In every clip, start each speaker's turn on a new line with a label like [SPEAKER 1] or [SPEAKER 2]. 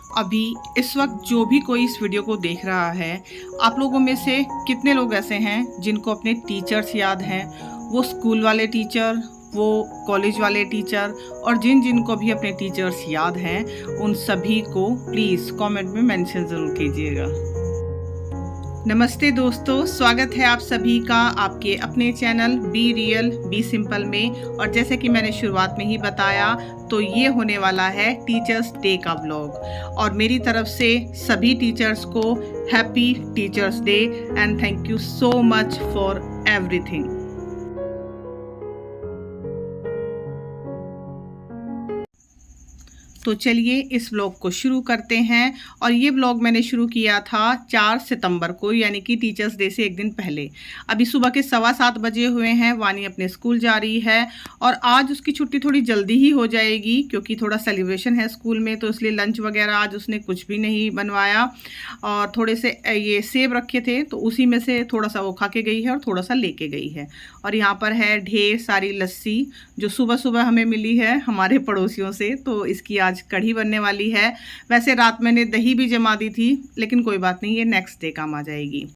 [SPEAKER 1] अभी इस वक्त जो भी कोई इस वीडियो को देख रहा है, आप लोगों में से कितने लोग ऐसे हैं जिनको अपने टीचर्स याद हैं? वो स्कूल वाले टीचर, वो कॉलेज वाले टीचर, और जिन जिन को भी अपने टीचर्स याद हैं उन सभी को प्लीज़ कमेंट में मेंशन ज़रूर कीजिएगा। नमस्ते दोस्तों, स्वागत है आप सभी का आपके अपने channel be real be simple में। और जैसे कि मैंने शुरुआत में ही बताया, तो ये होने वाला है टीचर्स डे का व्लॉग। और मेरी तरफ से सभी टीचर्स को happy teachers day and thank you so much for everything. तो चलिए इस व्लॉग को शुरू करते हैं। और ये व्लॉग मैंने शुरू किया था 4 सितंबर को, यानी कि टीचर्स डे से एक दिन पहले। अभी सुबह के 7:15 बजे हुए हैं। वानी अपने स्कूल जा रही है और आज उसकी छुट्टी थोड़ी जल्दी ही हो जाएगी क्योंकि थोड़ा सेलिब्रेशन है स्कूल में, तो इसलिए लंच वगैरह आज उसने कुछ भी नहीं बनवाया। और थोड़े से ये सेब रखे थे तो उसी में से थोड़ा सा वो खा के गई है और थोड़ा सा लेके गई है। और यहाँ पर है ढेर सारी लस्सी जो सुबह सुबह हमें मिली है हमारे पड़ोसियों से, तो इसकी आज कढ़ी बनने वाली है। वैसे रात मैंने दही भी जमा दी थी, लेकिन कोई बात नहीं, ये नेक्स्ट डे काम आ जाएगी।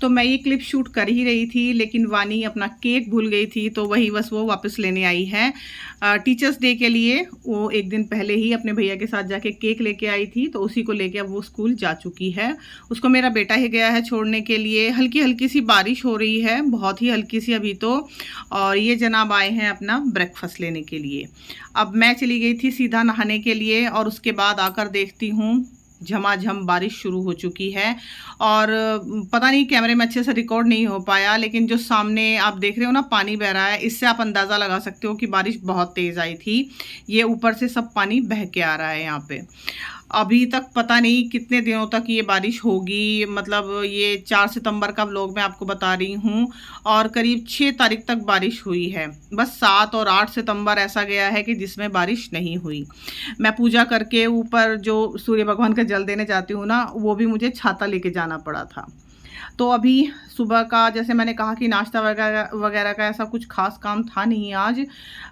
[SPEAKER 1] तो मैं ये क्लिप शूट कर ही रही थी, लेकिन वानी अपना केक भूल गई थी, तो वही बस वो वापस लेने आई है। टीचर्स डे के लिए वो एक दिन पहले ही अपने भैया के साथ जाके केक लेके आई थी, तो उसी को लेके अब वो स्कूल जा चुकी है। उसको मेरा बेटा ही गया है छोड़ने के लिए। हल्की हल्की सी बारिश हो रही है, बहुत ही हल्की सी अभी तो। और ये जनाब आए हैं अपना ब्रेकफास्ट लेने के लिए। अब मैं चली गई थी सीधा नहाने के लिए और उसके बाद आकर देखती हूँ झमाझम बारिश शुरू हो चुकी है। और पता नहीं कैमरे में अच्छे से रिकॉर्ड नहीं हो पाया, लेकिन जो सामने आप देख रहे हो ना पानी बह रहा है, इससे आप अंदाज़ा लगा सकते हो कि बारिश बहुत तेज़ आई थी। ये ऊपर से सब पानी बह के आ रहा है यहाँ पे। अभी तक पता नहीं कितने दिनों तक ये बारिश होगी। मतलब ये 4 सितंबर का व्लॉग मैं आपको बता रही हूँ और करीब 6 तारीख तक बारिश हुई है। बस 7 और 8 सितंबर ऐसा गया है कि जिसमें बारिश नहीं हुई। मैं पूजा करके ऊपर जो सूर्य भगवान का जल देने जाती हूँ ना, वो भी मुझे छाता लेके जाना पड़ा था। तो अभी सुबह का, जैसे मैंने कहा कि नाश्ता वगैरह वगैरह का ऐसा कुछ खास काम था नहीं आज।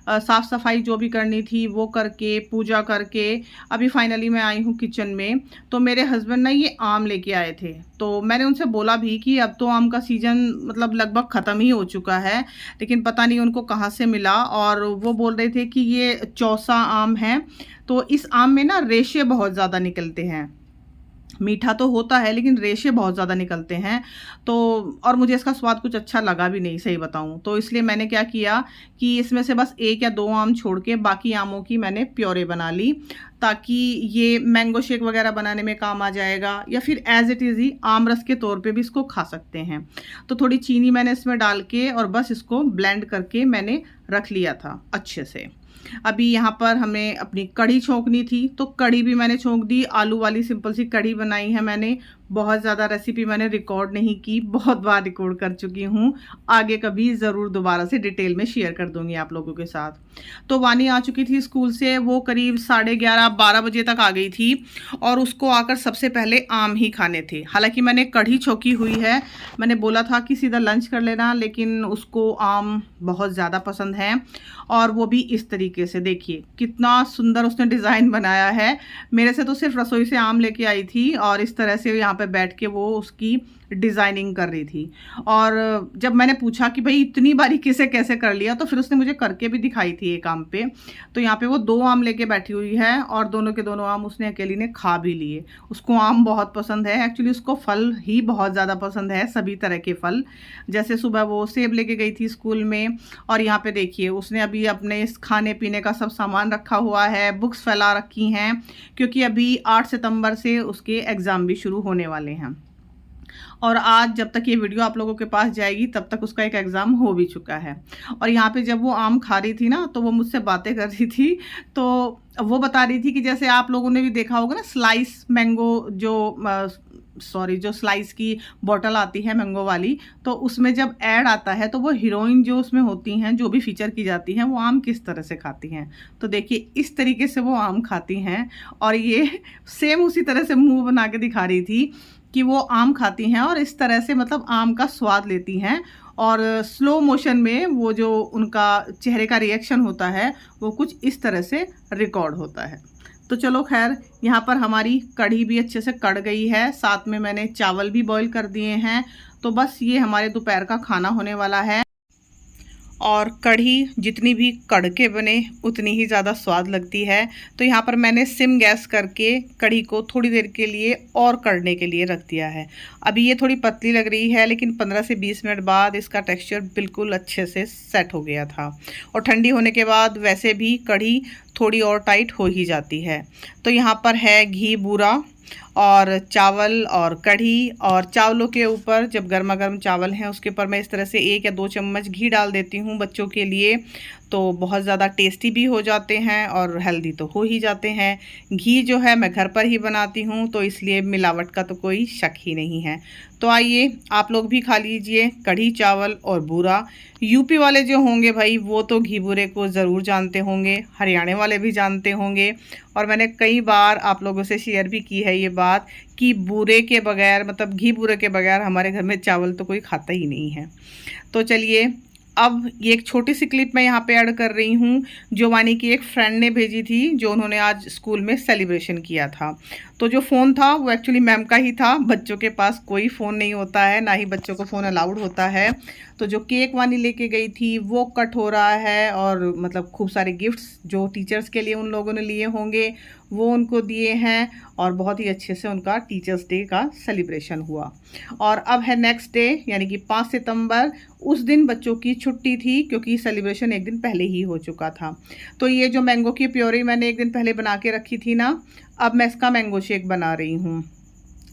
[SPEAKER 1] साफ़ सफाई जो भी करनी थी वो करके, पूजा करके अभी फाइनली मैं आई हूँ किचन में। तो मेरे हस्बैंड ना ये आम लेके आए थे, तो मैंने उनसे बोला भी कि अब तो आम का सीज़न मतलब लगभग ख़त्म ही हो चुका है, लेकिन पता नहीं उनको कहाँ से मिला। और वो बोल रहे थे कि ये चौसा आम है, तो इस आम में ना रेशे बहुत ज़्यादा निकलते हैं। मीठा तो होता है लेकिन रेशे बहुत ज़्यादा निकलते हैं। तो और मुझे इसका स्वाद कुछ अच्छा लगा भी नहीं, सही बताऊं तो। इसलिए मैंने क्या किया कि इसमें से बस 1 या 2 आम छोड़ के बाकी आमों की मैंने प्योरे बना ली, ताकि ये मैंगो शेक वगैरह बनाने में काम आ जाएगा, या फिर एज इट इज़ ही आम रस के तौर पे भी इसको खा सकते हैं। तो थोड़ी चीनी मैंने इसमें डाल के और बस इसको ब्लेंड करके मैंने रख लिया था अच्छे से। अभी यहाँ पर हमें अपनी कढ़ी छोंकनी थी, तो कढ़ी भी मैंने छोंक दी। आलू वाली सिंपल सी कढ़ी बनाई है मैंने। बहुत ज़्यादा रेसिपी मैंने रिकॉर्ड नहीं की, बहुत बार रिकॉर्ड कर चुकी हूँ। आगे कभी ज़रूर दोबारा से डिटेल में शेयर कर दूँगी आप लोगों के साथ। तो वानी आ चुकी थी स्कूल से, वो करीब 11:30-12 बजे तक आ गई थी और उसको आकर सबसे पहले आम ही खाने थे। हालांकि मैंने कढ़ी छोंकी हुई है, मैंने बोला था कि सीधा लंच कर लेना, लेकिन उसको आम बहुत ज़्यादा पसंद है। और वो भी इस तरीके से, देखिए कितना सुंदर उसने डिज़ाइन बनाया है। मेरे से तो सिर्फ रसोई से आम लेके आई थी और इस तरह से यहाँ पे बैठ के वो उसकी डिज़ाइनिंग कर रही थी। और जब मैंने पूछा कि भाई इतनी बारीकी से कैसे कर लिया, तो फिर उसने मुझे करके भी दिखाई थी एक आम पे। तो यहाँ पे वो 2 आम लेके बैठी हुई है और दोनों के दोनों आम उसने अकेली ने खा भी लिए। उसको आम बहुत पसंद है, एक्चुअली उसको फल ही बहुत ज़्यादा पसंद है, सभी तरह के फल। जैसे सुबह वो सेब लेके गई थी स्कूल में, और यहाँ पे देखिए उसने अभी अपने इस खाने पीने का सब सामान रखा हुआ है, बुक्स फैला रखी हैं, क्योंकि अभी 8 सितंबर से उसके एग्ज़ाम भी शुरू होने वाले हैं। और आज जब तक ये वीडियो आप लोगों के पास जाएगी तब तक उसका एक एग्ज़ाम हो भी चुका है। और यहाँ पे जब वो आम खा रही थी ना, तो वो मुझसे बातें कर रही थी। तो वो बता रही थी कि जैसे आप लोगों ने भी देखा होगा ना, स्लाइस मैंगो जो स्लाइस की बॉटल आती है मैंगो वाली, तो उसमें जब ऐड आता है तो वो हीरोइन जो उसमें होती हैं, जो भी फीचर की जाती हैं, वो आम किस तरह से खाती हैं। तो देखिए इस तरीके से वो आम खाती हैं और ये सेम उसी तरह से मुंह बना के दिखा रही थी कि वो आम खाती हैं और इस तरह से मतलब आम का स्वाद लेती हैं। और स्लो मोशन में वो जो उनका चेहरे का रिएक्शन होता है वो कुछ इस तरह से रिकॉर्ड होता है। तो चलो खैर, यहाँ पर हमारी कढ़ी भी अच्छे से कढ़ गई है, साथ में मैंने चावल भी बॉईल कर दिए हैं। तो बस ये हमारे दोपहर का खाना होने वाला है। और कढ़ी जितनी भी कढ़ के बने उतनी ही ज़्यादा स्वाद लगती है। तो यहाँ पर मैंने सिम गैस करके कढ़ी को थोड़ी देर के लिए और कढ़ने के लिए रख दिया है। अभी ये थोड़ी पतली लग रही है, लेकिन 15 से 20 मिनट बाद इसका टेक्सचर बिल्कुल अच्छे से सेट हो गया था। और ठंडी होने के बाद वैसे भी कढ़ी थोड़ी और टाइट हो ही जाती है। तो यहाँ पर है घी बूरा और चावल और कढ़ी, और चावलों के ऊपर जब गर्मा गर्म चावल हैं उसके ऊपर मैं इस तरह से 1 या 2 चम्मच घी डाल देती हूँ बच्चों के लिए। तो बहुत ज़्यादा टेस्टी भी हो जाते हैं और हेल्दी तो हो ही जाते हैं। घी जो है मैं घर पर ही बनाती हूँ, तो इसलिए मिलावट का तो कोई शक ही नहीं है। तो आइए आप लोग भी खा लीजिए कढ़ी चावल और बूरा। यूपी वाले जो होंगे भाई वो तो घी बूरे को ज़रूर जानते होंगे, हरियाणा वाले भी जानते होंगे। और मैंने कई बार आप लोगों से शेयर भी की है ये बात कि बूरे के बगैर, मतलब घी बूरे के बगैर हमारे घर में चावल तो कोई खाता ही नहीं है। तो चलिए, अब ये एक छोटी सी क्लिप मैं यहाँ पे ऐड कर रही हूँ जो वानी की एक फ्रेंड ने भेजी थी, जो उन्होंने आज स्कूल में सेलिब्रेशन किया था। तो जो फ़ोन था वो एक्चुअली मैम का ही था। बच्चों के पास कोई फ़ोन नहीं होता है, ना ही बच्चों को फ़ोन अलाउड होता है। तो जो केक वानी लेके गई थी वो कट हो रहा है, और मतलब खूब सारे गिफ्ट्स जो टीचर्स के लिए उन लोगों ने लिए होंगे वो उनको दिए हैं, और बहुत ही अच्छे से उनका टीचर्स डे का सेलिब्रेशन हुआ। और अब है नेक्स्ट डे, यानी कि 5 सितंबर। उस दिन बच्चों की छुट्टी थी क्योंकि सेलिब्रेशन एक दिन पहले ही हो चुका था। तो ये जो मैंगो की प्योरी मैंने एक दिन पहले बना के रखी थी ना, अब मैं इसका मैंगो शेक बना रही हूँ।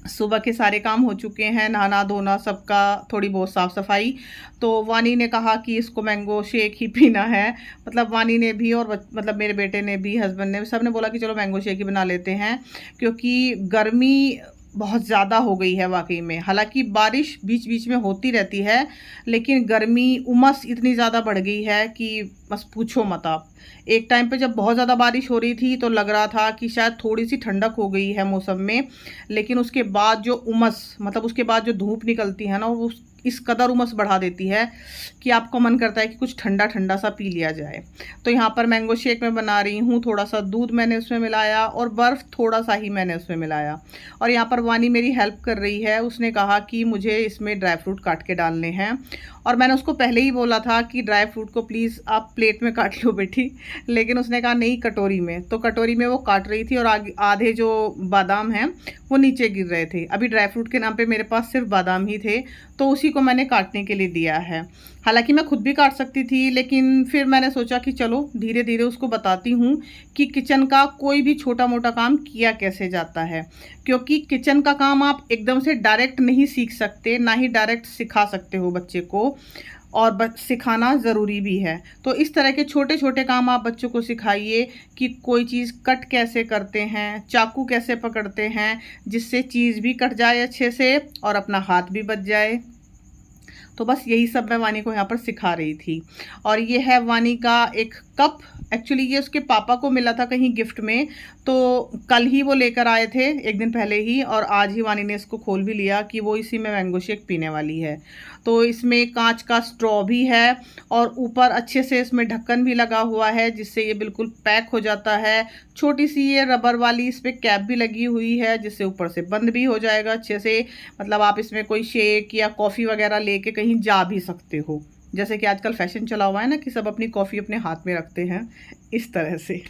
[SPEAKER 1] सुबह के सारे काम हो चुके हैं, नहाना धोना सबका, थोड़ी बहुत साफ़ सफाई। तो वानी ने कहा कि इसको मैंगो शेक ही पीना है। मतलब वानी ने भी, और मतलब मेरे बेटे ने भी, हस्बैंड ने भी, सब ने बोला कि चलो मैंगो शेक ही बना लेते हैं, क्योंकि गर्मी बहुत ज़्यादा हो गई है वाकई में। हालांकि बारिश बीच बीच में होती रहती है, लेकिन गर्मी उमस इतनी ज़्यादा बढ़ गई है कि बस पूछो मत आप। एक टाइम पे जब बहुत ज़्यादा बारिश हो रही थी तो लग रहा था कि शायद थोड़ी सी ठंडक हो गई है मौसम में, लेकिन उसके बाद जो उमस, मतलब उसके बाद जो धूप निकलती है ना, वो इस कदर उमस बढ़ा देती है कि आपको मन करता है कि कुछ ठंडा ठंडा सा पी लिया जाए। तो यहाँ पर मैंगो शेक मैं बना रही हूँ। थोड़ा सा दूध मैंने उसमें मिलाया और बर्फ़ थोड़ा सा ही मैंने उसमें मिलाया। और यहाँ पर वानी मेरी हेल्प कर रही है। उसने कहा कि मुझे इसमें ड्राई फ्रूट काट के डालने हैं, और मैंने उसको पहले ही बोला था कि ड्राई फ्रूट को प्लीज़ आप प्लेट में काट लो बेटी, लेकिन उसने कहा नहीं कटोरी में। तो कटोरी में वो काट रही थी, और आधे जो बादाम हैं वो नीचे गिर रहे थे। अभी ड्राई फ्रूट के नाम पे मेरे पास सिर्फ बादाम ही थे, तो उसी को मैंने काटने के लिए दिया है। हालांकि मैं खुद भी काट सकती थी, लेकिन फिर मैंने सोचा कि चलो धीरे धीरे उसको बताती हूँ कि किचन का कोई भी छोटा मोटा काम किया कैसे जाता है। क्योंकि किचन का काम आप एकदम से डायरेक्ट नहीं सीख सकते, ना ही डायरेक्ट सिखा सकते हो बच्चे को, और सिखाना ज़रूरी भी है। तो इस तरह के छोटे छोटे काम आप बच्चों को सिखाइए कि कोई चीज़ कट कैसे करते हैं, चाकू कैसे पकड़ते हैं, जिससे चीज़ भी कट जाए अच्छे से और अपना हाथ भी बच जाए। तो बस यही सब मैं वानी को यहाँ पर सिखा रही थी। और ये है वानी का एक कप। एक्चुअली ये उसके पापा को मिला था कहीं गिफ्ट में, तो कल ही वो लेकर आए थे, एक दिन पहले ही, और आज ही वानी ने इसको खोल भी लिया कि वो इसी में मैंगो शेक पीने वाली है। तो इसमें कांच का स्ट्रॉ भी है, और ऊपर अच्छे से इसमें ढक्कन भी लगा हुआ है, जिससे ये बिल्कुल पैक हो जाता है। छोटी सी ये रबर वाली इस पर कैप भी लगी हुई है, जिससे ऊपर से बंद भी हो जाएगा अच्छे से। मतलब आप इसमें कोई शेक या कॉफ़ी वगैरह लेके कहीं जा भी सकते हो, जैसे कि आजकल फैशन चला हुआ है ना कि सब अपनी कॉफ़ी अपने हाथ में रखते हैं, इस तरह से।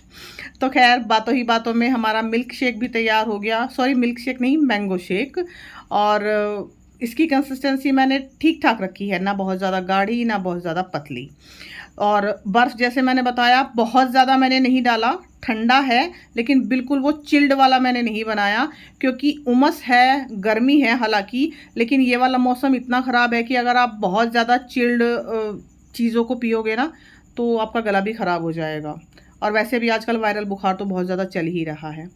[SPEAKER 1] तो खैर, बातों ही बातों में हमारा मिल्क शेक भी तैयार हो गया। सॉरी, मिल्क शेक नहीं, मैंगो शेक। और इसकी कंसिस्टेंसी मैंने ठीक ठाक रखी है, ना बहुत ज़्यादा गाढ़ी ना बहुत ज़्यादा पतली। और बर्फ़ जैसे मैंने बताया बहुत ज़्यादा मैंने नहीं डाला, ठंडा है, लेकिन बिल्कुल वो चिल्ड वाला मैंने नहीं बनाया, क्योंकि उमस है, गर्मी है हालांकि, लेकिन ये वाला मौसम इतना ख़राब है कि अगर आप बहुत ज़्यादा चिल्ड चीज़ों को पियोगे ना तो आपका गला भी ख़राब हो जाएगा। और वैसे भी आजकल वायरल बुखार तो बहुत ज़्यादा चल ही रहा है।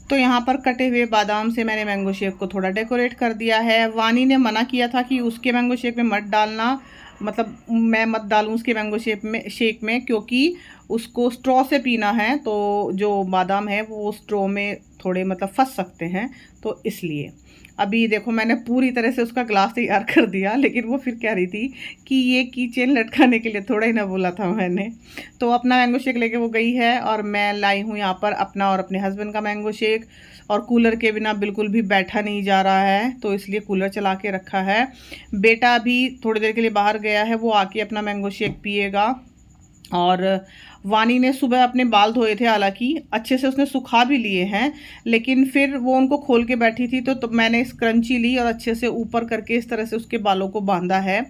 [SPEAKER 1] तो यहाँ पर कटे हुए बादाम से मैंने मैंगो शेक को थोड़ा डेकोरेट कर दिया है। वानी ने मना किया था कि उसके मैंगो शेक में मत डालना, मतलब मैं मत डालूँ उसके मैंगो शेक में, क्योंकि उसको स्ट्रॉ से पीना है, तो जो बादाम है वो स्ट्रॉ में थोड़े मतलब फंस सकते हैं, तो इसलिए। अभी देखो मैंने पूरी तरह से उसका ग्लास तैयार कर दिया, लेकिन वो फिर कह रही थी कि ये की चेन लटकाने के लिए थोड़ा ही ना बोला था मैंने। तो अपना मैंगो शेक लेके वो गई है और मैं लाई हूँ यहाँ पर अपना और अपने हस्बैंड का मैंगो शेक। और कूलर के बिना बिल्कुल भी बैठा नहीं जा रहा है, तो इसलिए कूलर चला के रखा है। बेटा भी थोड़ी देर के लिए बाहर गया है, वो आके अपना मैंगो शेक पिएगा। और वानी ने सुबह अपने बाल धोए थे, हालांकि अच्छे से उसने सुखा भी लिए हैं, लेकिन फिर वो उनको खोल के बैठी थी तो मैंने स्क्रंची ली और अच्छे से ऊपर करके इस तरह से उसके बालों को बांधा है।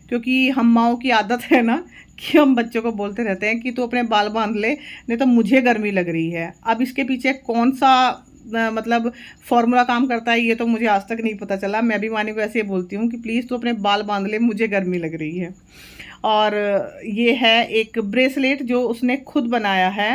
[SPEAKER 1] क्योंकि हम माओ की आदत है ना कि हम बच्चों को बोलते रहते हैं कि तू अपने बाल बांध ले, नहीं तो मुझे गर्मी लग रही है। अब इसके पीछे कौन सा मतलब फॉर्मूला काम करता है ये तो मुझे आज तक नहीं पता चला। मैं भी वानी को ऐसे ही बोलती हूँ कि प्लीज़ तू अपने बाल बांध ले, मुझे गर्मी लग रही है। और ये है एक ब्रेसलेट जो उसने खुद बनाया है।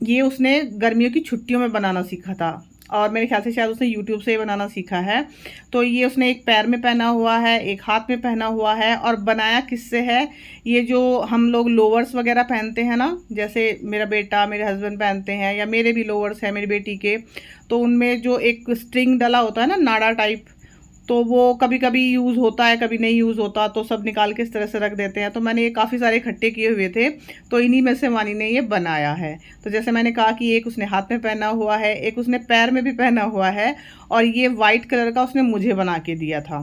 [SPEAKER 1] ये उसने गर्मियों की छुट्टियों में बनाना सीखा था और मेरे ख्याल से शायद उसने YouTube से ही बनाना सीखा है। तो ये उसने एक पैर में पहना हुआ है, एक हाथ में पहना हुआ है। और बनाया किससे है, ये जो हम लोग लोवर्स वगैरह पहनते हैं ना, जैसे मेरा बेटा मेरे हस्बैंड पहनते हैं या मेरे भी लोवर्स हैं मेरी बेटी के, तो उनमें जो एक स्ट्रिंग डला होता है ना, नाड़ा टाइप, तो वो कभी कभी यूज़ होता है कभी नहीं यूज़ होता, तो सब निकाल के इस तरह से रख देते हैं। तो मैंने ये काफ़ी सारे इकट्ठे किए हुए थे, तो इन्हीं में से वानी ने ये बनाया है। तो जैसे मैंने कहा कि एक उसने हाथ में पहना हुआ है, एक उसने पैर में भी पहना हुआ है, और ये वाइट कलर का उसने मुझे बना के दिया था।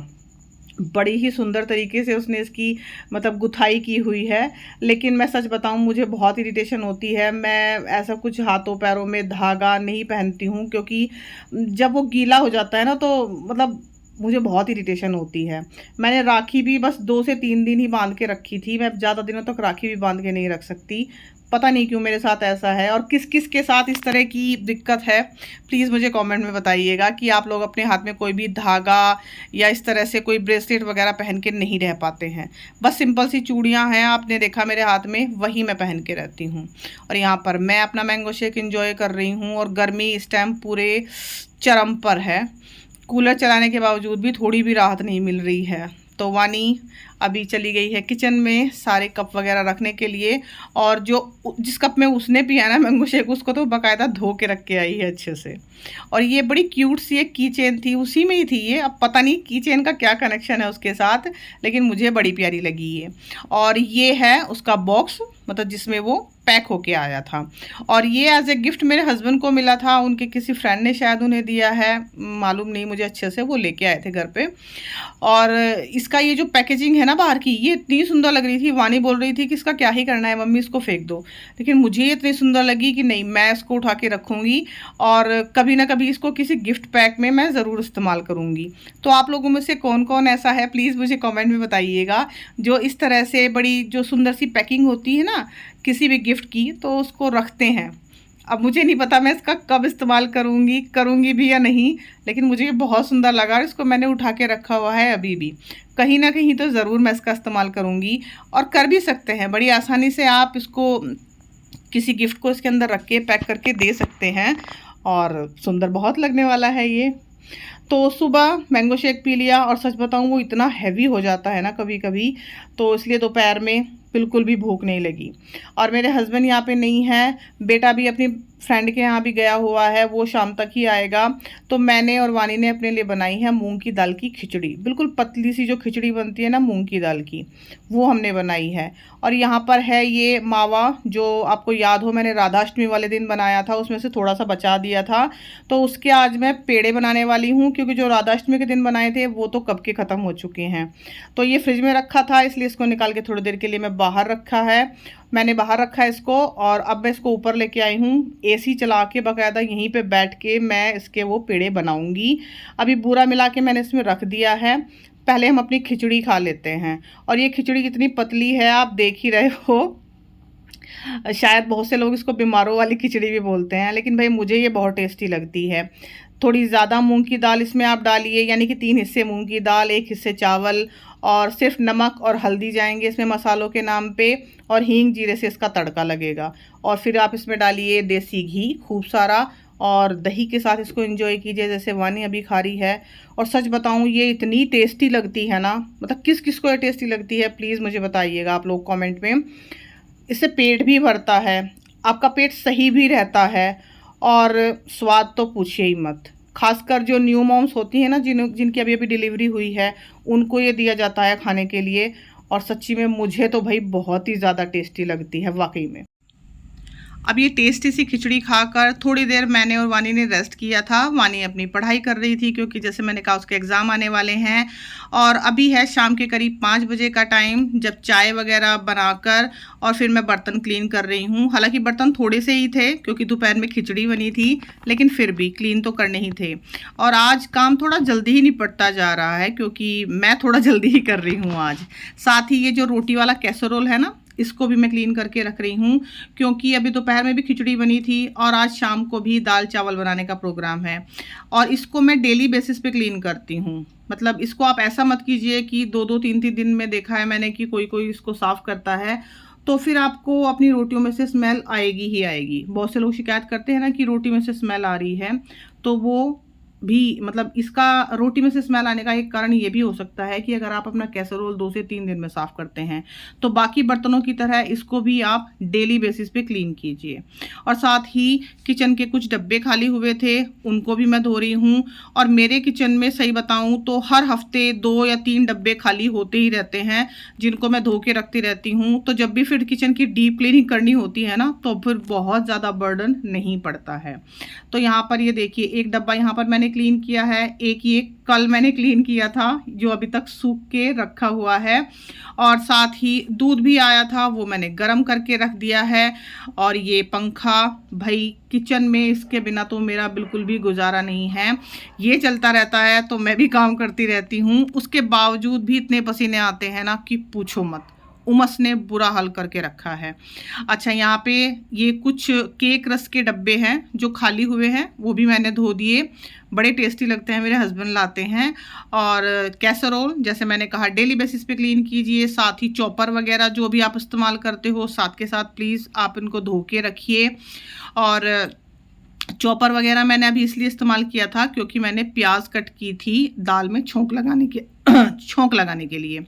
[SPEAKER 1] बड़ी ही सुंदर तरीके से उसने इसकी मतलब गुथाई की हुई है। लेकिन मैं सच बताऊं, मुझे बहुत इरिटेशन होती है, मैं ऐसा कुछ हाथों पैरों में धागा नहीं पहनती हूं, क्योंकि जब वो गीला हो जाता है ना तो मतलब मुझे बहुत इरिटेशन होती है। मैंने राखी भी बस 2 से 3 दिन ही बांध के रखी थी, मैं ज़्यादा दिनों तक राखी भी बांध के नहीं रख सकती। पता नहीं क्यों मेरे साथ ऐसा है, और किस किस के साथ इस तरह की दिक्कत है प्लीज़ मुझे कमेंट में बताइएगा कि आप लोग अपने हाथ में कोई भी धागा या इस तरह से कोई ब्रेसलेट वगैरह पहन के नहीं रह पाते हैं। बस सिंपल सी चूड़ियाँ हैं, आपने देखा मेरे हाथ में, वही मैं पहन के रहती हूँ। और यहाँ पर मैं अपना मैंगो शेक एंजॉय कर रही हूँ, और गर्मी इस टाइम पूरे चरम पर है। कूलर चलाने के बावजूद भी थोड़ी भी राहत नहीं मिल रही है। तो वानी अभी चली गई है किचन में सारे कप वगैरह रखने के लिए, और जो जिस कप में उसने पिया ना मैंगो शेक, उसको तो बाकायदा धो के रख के आई है अच्छे से। और ये बड़ी क्यूट सी एक की चेन थी, उसी में ही थी ये, अब पता नहीं की चेन का क्या कनेक्शन है उसके साथ, लेकिन मुझे बड़ी प्यारी लगी ये। और ये है उसका बॉक्स, मतलब जिसमें वो पैक होके आया था। और ये एज ए गिफ्ट मेरे हस्बैंड को मिला था, उनके किसी फ्रेंड ने शायद उन्हें दिया है, मालूम नहीं मुझे अच्छे से, वो लेके आए थे घर पे। और इसका ये जो पैकेजिंग है ना बाहर की, ये इतनी सुंदर लग रही थी। वानी बोल रही थी कि इसका क्या ही करना है मम्मी, इसको फेंक दो, लेकिन मुझे ये इतनी सुंदर लगी कि नहीं, मैं इसको उठा के रखूँगी और कभी ना कभी इसको किसी गिफ्ट पैक में मैं ज़रूर इस्तेमाल करूँगी। तो आप लोगों में से कौन कौन ऐसा है प्लीज़ मुझे कमेंट में बताइएगा, जो इस तरह से बड़ी जो सुंदर सी पैकिंग होती है ना किसी भी गिफ्ट की, तो उसको रखते हैं। अब मुझे नहीं पता मैं इसका कब इस्तेमाल करूँगी भी या नहीं, लेकिन मुझे ये बहुत सुंदर लगा और इसको मैंने उठा के रखा हुआ है। अभी भी कहीं ना कहीं तो ज़रूर मैं इसका इस्तेमाल करूँगी, और कर भी सकते हैं बड़ी आसानी से। आप इसको किसी गिफ्ट को इसके अंदर रख के पैक करके दे सकते हैं, और सुंदर बहुत लगने वाला है ये। तो सुबह मैंगो शेक पी लिया, और सच बताऊं वो इतना हैवी हो जाता है ना कभी कभी, तो इसलिए दोपहर में बिल्कुल भी भूख नहीं लगी। और मेरे हस्बैंड यहाँ पे नहीं है, बेटा भी अपनी फ्रेंड के यहाँ भी गया हुआ है, वो शाम तक ही आएगा। तो मैंने और वानी ने अपने लिए बनाई है मूंग की दाल की खिचड़ी, बिल्कुल पतली सी जो खिचड़ी बनती है ना मूंग की दाल की, वो हमने बनाई है। और यहाँ पर है ये मावा, जो आपको याद हो मैंने राधाष्टमी वाले दिन बनाया था, उसमें से थोड़ा सा बचा दिया था, तो उसके आज मैं पेड़े बनाने वाली हूँ, क्योंकि जो राधाष्टमी के दिन बनाए थे वो तो कब के ख़त्म हो चुके हैं। तो ये फ्रिज में रखा था, इसलिए इसको निकाल के थोड़ी देर के लिए मैं बाहर रखा है, मैंने बाहर रखा है इसको। और अब मैं इसको ऊपर लेके आई हूँ, एसी चला के बाकायदा यहीं पे बैठ के मैं इसके वो पेड़े बनाऊंगी। अभी बूरा मिला के मैंने इसमें रख दिया है, पहले हम अपनी खिचड़ी खा लेते हैं। और ये खिचड़ी कितनी पतली है आप देख ही रहे हो, शायद बहुत से लोग इसको बीमारों वाली खिचड़ी भी बोलते हैं, लेकिन भाई मुझे ये बहुत टेस्टी लगती है। थोड़ी ज़्यादा मूंग की दाल इसमें आप डालिए, यानी कि 3 हिस्से मूंग की दाल, 1 हिस्से चावल, और सिर्फ नमक और हल्दी जाएंगे इसमें मसालों के नाम पे, और हींग जीरे से इसका तड़का लगेगा। और फिर आप इसमें डालिए देसी घी खूब सारा, और दही के साथ इसको एंजॉय कीजिए जैसे वानी अभी खा रही है। और सच बताऊं ये इतनी टेस्टी लगती है ना, मतलब किस किस को ये टेस्टी लगती है प्लीज़ मुझे बताइएगा आप लोग कमेंट में। इससे पेट भी भरता है, आपका पेट सही भी रहता है, और स्वाद तो पूछिए ही मत। खासकर जो न्यू मॉम्स होती हैं ना, जिनकी अभी अभी डिलीवरी हुई है, उनको ये दिया जाता है खाने के लिए। और सच्ची में मुझे तो भाई बहुत ही ज़्यादा टेस्टी लगती है वाकई में। अब ये टेस्टी सी खिचड़ी खाकर थोड़ी देर मैंने और वानी ने रेस्ट किया था। वानी अपनी पढ़ाई कर रही थी क्योंकि जैसे मैंने कहा उसके एग्ज़ाम आने वाले हैं। और अभी है शाम के करीब 5 बजे का टाइम, जब चाय वगैरह बनाकर और फिर मैं बर्तन क्लीन कर रही हूँ। हालांकि बर्तन थोड़े से ही थे क्योंकि दोपहर में खिचड़ी बनी थी, लेकिन फिर भी क्लीन तो करने ही थे। और आज काम थोड़ा जल्दी ही निपटता जा रहा है क्योंकि मैं थोड़ा जल्दी ही कर रही हूँ आज। साथ ही ये जो रोटी वाला कैसरोल है ना, इसको भी मैं क्लीन करके रख रही हूँ क्योंकि अभी दोपहर में भी खिचड़ी बनी थी और आज शाम को भी दाल चावल बनाने का प्रोग्राम है। और इसको मैं डेली बेसिस पे क्लीन करती हूँ। मतलब इसको आप ऐसा मत कीजिए कि 2-2 3-3 दिन में देखा है मैंने कि कोई कोई इसको साफ़ करता है तो फिर आपको अपनी रोटियों में से स्मेल आएगी ही आएगी। बहुत से लोग शिकायत करते हैं ना कि रोटी में से स्मेल आ रही है, तो वो भी मतलब इसका रोटी में से स्मेल आने का एक कारण ये भी हो सकता है कि अगर आप अपना कैसरोल 2 से 3 दिन में साफ़ करते हैं तो बाकी बर्तनों की तरह इसको भी आप डेली बेसिस पे क्लीन कीजिए। और साथ ही किचन के कुछ डब्बे खाली हुए थे, उनको भी मैं धो रही हूँ। और मेरे किचन में सही बताऊँ तो हर हफ्ते 2 या 3 डब्बे खाली होते ही रहते हैं, जिनको मैं धो के रखती रहती हूँ। तो जब भी फिर किचन की डीप क्लीनिंग करनी होती है ना, तो फिर बहुत ज़्यादा बर्डन नहीं पड़ता है। तो यहाँ पर ये देखिए, एक डब्बा यहाँ पर मैंने क्लीन किया है, एक ये कल मैंने क्लीन किया था जो अभी तक सूख के रखा हुआ है। और साथ ही दूध भी आया था, वो मैंने गर्म करके रख दिया है। और ये पंखा भाई किचन में, इसके बिना तो मेरा बिल्कुल भी गुजारा नहीं है। ये चलता रहता है तो मैं भी काम करती रहती हूँ, उसके बावजूद भी इतने पसीने आते हैं ना कि पूछो मत। उमस ने बुरा हाल करके रखा है। अच्छा, यहाँ पे ये कुछ केक रस के डब्बे हैं जो खाली हुए हैं, वो भी मैंने धो दिए। बड़े टेस्टी लगते हैं, मेरे हस्बैंड लाते हैं। और कैसरोल जैसे मैंने कहा डेली बेसिस पे क्लीन कीजिए। साथ ही चॉपर वगैरह जो भी आप इस्तेमाल करते हो, साथ के साथ प्लीज़ आप इनको धो के रखिए। और चॉपर वगैरह मैंने अभी इसलिए इस्तेमाल किया था क्योंकि मैंने प्याज कट की थी दाल में छोंक लगाने के लिए।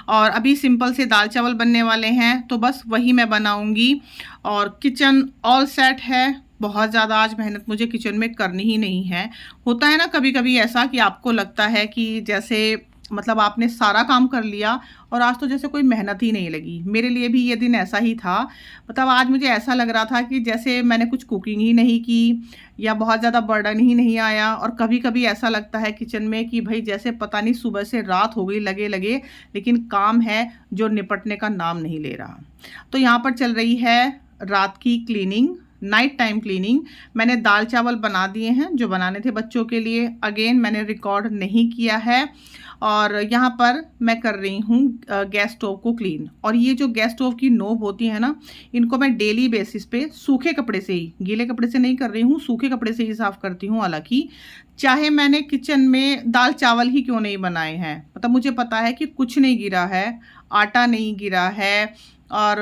[SPEAKER 1] और अभी सिंपल से दाल चावल बनने वाले हैं तो बस वही मैं बनाऊंगी। और किचन ऑल सेट है। बहुत ज़्यादा आज मेहनत मुझे किचन में करनी ही नहीं है। होता है ना कभी कभी ऐसा कि आपको लगता है कि जैसे मतलब आपने सारा काम कर लिया और आज तो जैसे कोई मेहनत ही नहीं लगी। मेरे लिए भी ये दिन ऐसा ही था। मतलब आज मुझे ऐसा लग रहा था कि जैसे मैंने कुछ कुकिंग ही नहीं की या बहुत ज़्यादा बर्डन ही नहीं आया। और कभी कभी ऐसा लगता है किचन में कि भाई जैसे पता नहीं सुबह से रात हो गई लगे लेकिन काम है जो निपटने का नाम नहीं ले रहा। तो यहाँ पर चल रही है रात की क्लीनिंग, नाइट टाइम क्लीनिंग। मैंने दाल चावल बना दिए हैं जो बनाने थे बच्चों के लिए। अगेन मैंने रिकॉर्ड नहीं किया है। और यहाँ पर मैं कर रही हूँ गैस स्टोव को क्लीन। और ये जो गैस स्टोव की नोब होती है ना, इनको मैं डेली बेसिस पे सूखे कपड़े से ही, गीले कपड़े से नहीं कर रही हूँ, सूखे कपड़े से ही साफ़ करती हूँ। हालांकि चाहे मैंने किचन में दाल चावल ही क्यों नहीं बनाए हैं, मतलब मुझे पता है कि कुछ नहीं गिरा है, आटा नहीं गिरा है और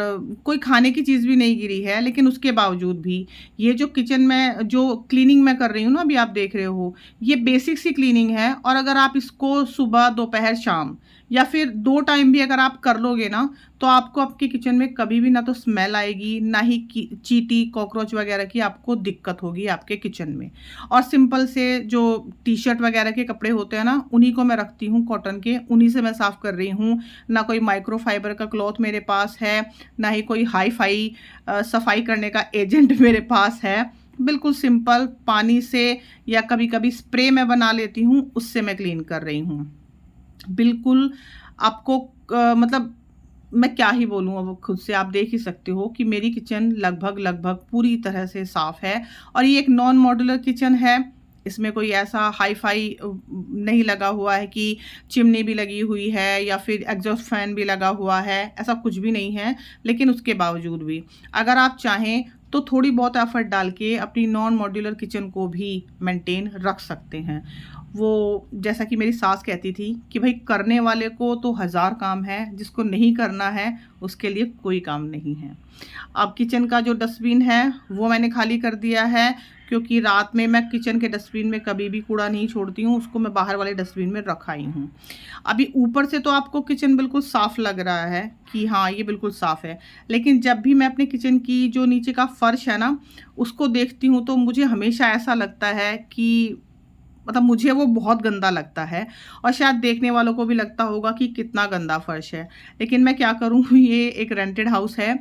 [SPEAKER 1] कोई खाने की चीज़ भी नहीं गिरी है, लेकिन उसके बावजूद भी ये जो किचन में जो क्लीनिंग मैं कर रही हूँ ना, अभी आप देख रहे हो, ये बेसिक सी क्लीनिंग है। और अगर आप इसको सुबह दोपहर शाम या फिर 2 टाइम भी अगर आप कर लोगे ना, तो आपको आपके किचन में कभी भी ना तो स्मेल आएगी, ना ही चींटी कॉकरोच वगैरह की आपको दिक्कत होगी आपके किचन में। और सिंपल से जो टी शर्ट वगैरह के कपड़े होते हैं ना, उन्हीं को मैं रखती हूँ कॉटन के, उन्हीं से मैं साफ़ कर रही हूँ। ना कोई माइक्रोफाइबर का क्लॉथ मेरे पास है, ना ही कोई हाई फाई सफाई करने का एजेंट मेरे पास है। बिल्कुल सिंपल पानी से या कभी कभी स्प्रे में बना लेती हूँ, उससे मैं क्लीन कर रही हूँ। बिल्कुल आपको मतलब मैं क्या ही बोलूँ, अब खुद से आप देख ही सकते हो कि मेरी किचन लगभग पूरी तरह से साफ़ है। और ये एक नॉन मॉड्यूलर किचन है, इसमें कोई ऐसा हाई फाई नहीं लगा हुआ है कि चिमनी भी लगी हुई है या फिर एग्जॉस्ट फैन भी लगा हुआ है, ऐसा कुछ भी नहीं है। लेकिन उसके बावजूद भी अगर आप चाहें तो थोड़ी बहुत एफर्ट डाल के अपनी नॉन मॉड्यूलर किचन को भी मेंटेन रख सकते हैं। वो जैसा कि मेरी सास कहती थी कि भाई करने वाले को तो 1000 काम है, जिसको नहीं करना है उसके लिए कोई काम नहीं है। अब किचन का जो डस्टबिन है वो मैंने खाली कर दिया है, क्योंकि रात में मैं किचन के डस्टबिन में कभी भी कूड़ा नहीं छोड़ती हूँ, उसको मैं बाहर वाले डस्टबिन में रखाई हूँ। अभी ऊपर से तो आपको किचन बिल्कुल साफ़ लग रहा है कि हाँ ये बिल्कुल साफ़ है, लेकिन जब भी मैं अपने किचन की जो नीचे का फर्श है ना उसको देखती हूँ तो मुझे हमेशा ऐसा लगता है कि मतलब मुझे वो बहुत गंदा लगता है और शायद देखने वालों को भी लगता होगा कि कितना गंदा फर्श है। लेकिन मैं क्या करूँ, ये एक रेंटेड हाउस है।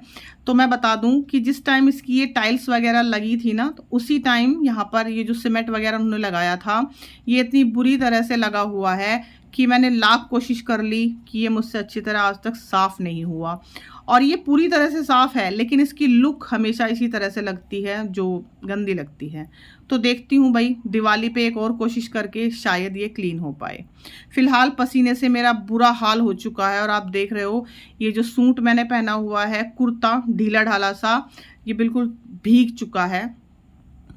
[SPEAKER 1] तो मैं बता दूं कि जिस टाइम इसकी ये टाइल्स वगैरह लगी थी ना, तो उसी टाइम यहाँ पर ये जो सीमेंट वगैरह उन्होंने लगाया था, ये इतनी बुरी तरह से लगा हुआ है कि मैंने लाख कोशिश कर ली कि ये मुझसे अच्छी तरह आज तक साफ़ नहीं हुआ। और ये पूरी तरह से साफ़ है, लेकिन इसकी लुक हमेशा इसी तरह से लगती है जो गंदी लगती है। तो देखती हूँ भाई, दिवाली पे एक और कोशिश करके शायद ये क्लीन हो पाए। फ़िलहाल पसीने से मेरा बुरा हाल हो चुका है और आप देख रहे हो ये जो सूट मैंने पहना हुआ है, कुर्ता ढीला ढाला सा, ये बिल्कुल भीग चुका है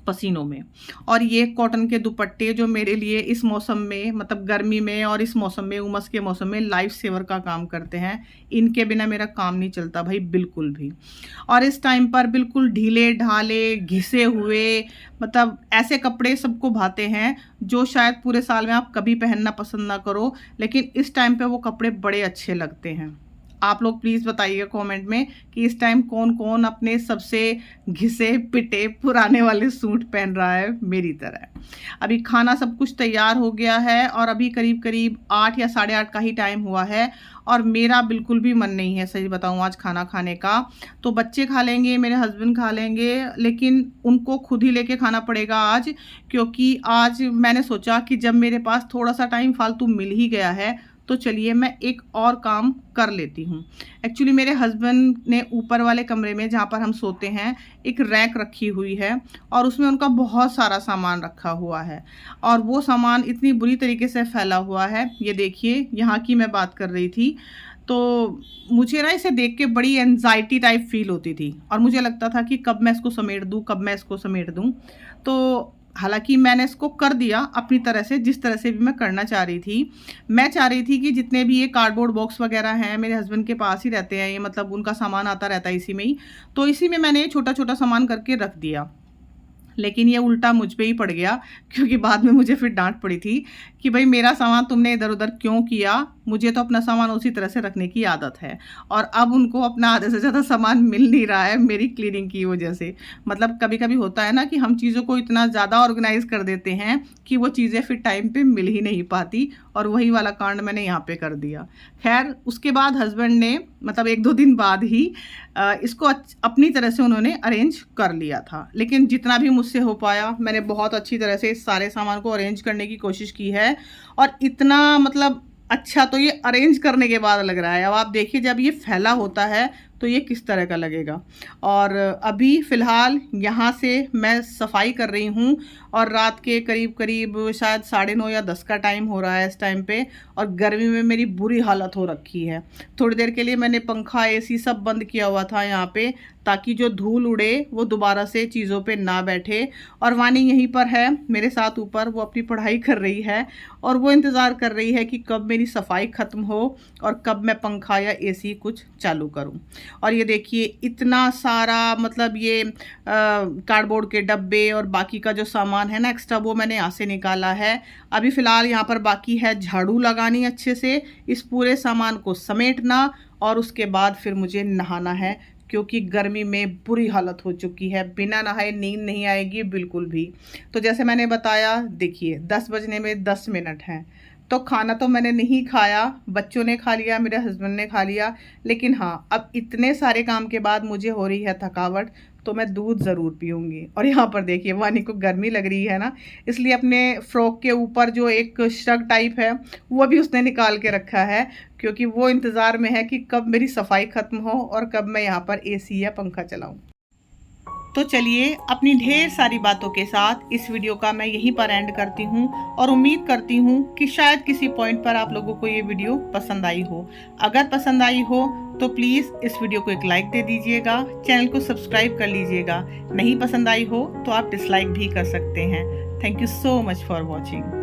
[SPEAKER 1] पसीनों में। और ये कॉटन के दुपट्टे जो मेरे लिए इस मौसम में, मतलब गर्मी में और इस मौसम में, उमस के मौसम में लाइफ सेवर का काम करते हैं। इनके बिना मेरा काम नहीं चलता भाई बिल्कुल भी। और इस टाइम पर बिल्कुल ढीले ढाले घिसे हुए, मतलब ऐसे कपड़े सबको भाते हैं जो शायद पूरे साल में आप कभी पहनना पसंद ना करो, लेकिन इस टाइम पे वो कपड़े बड़े अच्छे लगते हैं। आप लोग प्लीज़ बताइएगा कमेंट में कि इस टाइम कौन कौन अपने सबसे घिसे पिटे पुराने वाले सूट पहन रहा है मेरी तरह। अभी खाना सब कुछ तैयार हो गया है और अभी करीब करीब 8 या 8:30 का ही टाइम हुआ है और मेरा बिल्कुल भी मन नहीं है, सही बताऊं, आज खाना खाने का। तो बच्चे खा लेंगे, मेरे हस्बैंड खा लेंगे, लेकिन उनको खुद ही लेके खाना पड़ेगा आज, क्योंकि आज मैंने सोचा कि जब मेरे पास थोड़ा सा टाइम फालतू मिल ही गया है तो चलिए मैं एक और काम कर लेती हूँ। एक्चुअली मेरे हस्बैंड ने ऊपर वाले कमरे में जहाँ पर हम सोते हैं एक रैक रखी हुई है और उसमें उनका बहुत सारा सामान रखा हुआ है और वो सामान इतनी बुरी तरीके से फैला हुआ है। ये देखिए, यहाँ की मैं बात कर रही थी, तो मुझे ना इसे देख के बड़ी एनजाइटी टाइप फील होती थी और मुझे लगता था कि कब मैं इसको समेट दूँ, कब मैं इसको समेट दूँ। तो हालांकि मैंने इसको कर दिया अपनी तरह से, जिस तरह से भी मैं करना चाह रही थी। मैं चाह रही थी कि जितने भी ये कार्डबोर्ड बॉक्स वगैरह हैं मेरे हस्बैंड के पास ही रहते हैं, ये मतलब उनका सामान आता रहता है इसी में ही, तो इसी में मैंने छोटा छोटा सामान करके रख दिया। लेकिन ये उल्टा मुझ पे ही पड़ गया, क्योंकि बाद में मुझे फिर डांट पड़ी थी कि भाई मेरा सामान तुमने इधर उधर क्यों किया, मुझे तो अपना सामान उसी तरह से रखने की आदत है। और अब उनको अपना आधे से ज़्यादा सामान मिल नहीं रहा है मेरी क्लीनिंग की वजह से। मतलब कभी कभी होता है ना कि हम चीज़ों को इतना ज़्यादा ऑर्गेनाइज कर देते हैं कि वो चीज़ें फिर टाइम पे मिल ही नहीं पाती, और वही वाला कांड मैंने यहाँ पे कर दिया। खैर उसके बाद हस्बैंड ने, मतलब 1-2 दिन बाद ही इसको अपनी तरह से उन्होंने अरेंज कर लिया था। लेकिन जितना भी मुझसे हो पाया मैंने बहुत अच्छी तरह से इस सारे सामान को अरेंज करने की कोशिश की है, और इतना मतलब अच्छा तो ये अरेंज करने के बाद लग रहा है। अब आप देखिए जब ये फैला होता है तो ये किस तरह का लगेगा। और अभी फ़िलहाल यहाँ से मैं सफाई कर रही हूँ और रात के करीब करीब शायद 9:30 या 10 का टाइम हो रहा है इस टाइम पे, और गर्मी में मेरी बुरी हालत हो रखी है। थोड़ी देर के लिए मैंने पंखा एसी सब बंद किया हुआ था यहाँ पे, ताकि जो धूल उड़े वो दोबारा से चीज़ों पे ना बैठे। और वानी यहीं पर है मेरे साथ ऊपर, वो अपनी पढ़ाई कर रही है और वो इंतज़ार कर रही है कि कब मेरी सफाई ख़त्म हो और कब मैं पंखा या एसी कुछ चालू करूं। और ये देखिए इतना सारा, मतलब ये कार्डबोर्ड के डब्बे और बाकी का जो सामान है ना एक्स्ट्रा, वो मैंने यहाँ से निकाला है। अभी फ़िलहाल यहाँ पर बाकी है झाड़ू लगानी अच्छे से, इस पूरे सामान को समेटना, और उसके बाद फिर मुझे नहाना है, क्योंकि गर्मी में बुरी हालत हो चुकी है। बिना नहाए नींद नहीं आएगी बिल्कुल भी। तो जैसे मैंने बताया, देखिए 10 बजने में 10 मिनट हैं, तो खाना तो मैंने नहीं खाया, बच्चों ने खा लिया, मेरे हस्बैंड ने खा लिया। लेकिन हाँ, अब इतने सारे काम के बाद मुझे हो रही है थकावट, तो मैं दूध ज़रूर पीऊँगी। और यहाँ पर देखिए वानी को गर्मी लग रही है ना, इसलिए अपने फ्रॉक के ऊपर जो एक श्रग टाइप है वो भी उसने निकाल के रखा है, क्योंकि वो इंतज़ार में है कि कब मेरी सफाई ख़त्म हो और कब मैं यहाँ पर एसी या पंखा चलाऊँ। तो चलिए अपनी ढेर सारी बातों के साथ इस वीडियो का मैं यहीं पर एंड करती हूँ, और उम्मीद करती हूँ कि शायद किसी पॉइंट पर आप लोगों को ये वीडियो पसंद आई हो। अगर पसंद आई हो तो प्लीज़ इस वीडियो को एक लाइक दे दीजिएगा, चैनल को सब्सक्राइब कर लीजिएगा। नहीं पसंद आई हो तो आप डिसलाइक भी कर सकते हैं। Thank you so much for watching.